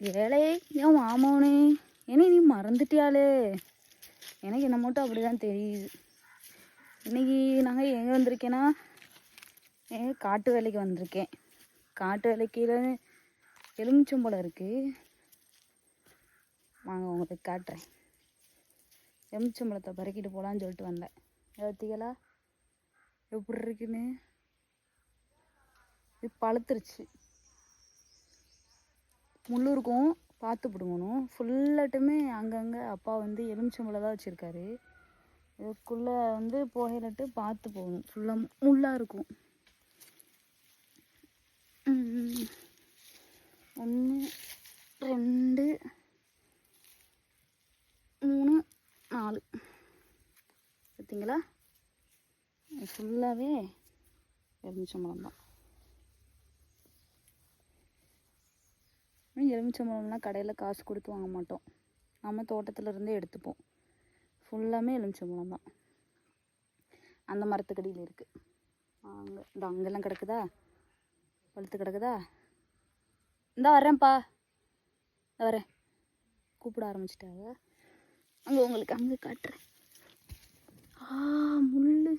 ஏழை ஏன் மாமோனே, ஏன்னா நீ மறந்துட்டியாலே. எனக்கு என்ன மட்டும் அப்படி தான் தெரியுது. இன்றைக்கி நாங்கள் எங்கே வந்திருக்கேன்னா, காட்டு வேலைக்கு வந்திருக்கேன். காட்டு வேலைக்கு எலுமிச்சம்பழம் இருக்குது. வாங்க உங்களுக்கு காட்டுறேன். எலுமிச்சம்பழத்தை பறக்கிட்டு போகலான்னு சொல்லிட்டு வந்தேன். பார்த்தீங்களா எப்படி இருக்குன்னு? இது பழுத்துருச்சு. முள் இருக்கும், பார்த்து பிடுங்கணும். ஃபுல்லாட்டுமே அங்கங்கே அப்பா வந்து எலுமிச்சம்பழம் தான் வச்சுருக்காரு. இதுக்குள்ளே வந்து போகையிலட்டு பார்த்து போகணும். ஃபுல்லாக முள்ளாக இருக்கும். 1 2 3 4 பார்த்தீங்களா? ஃபுல்லாகவே எலுமிச்சம்பழம் தான். எலுமிச்சம்பழம்லாம் கடையில் காசு கொடுத்து வாங்க மாட்டோம். நம்ம தோட்டத்துலேருந்தே எடுத்துப்போம். ஃபுல்லாமே எலுமிச்சம்பழம் தான். அந்த மரத்துக்கடியில் இருக்குது. அங்கெல்லாம் கிடக்குதா, பழுத்து கிடக்குதா? இந்த வரேன்ப்பா, இந்த வரேன். கூப்பிட ஆரம்பிச்சிட்டாங்க. அங்கே உங்களுக்கு அங்கே காட்டுறேன். முள்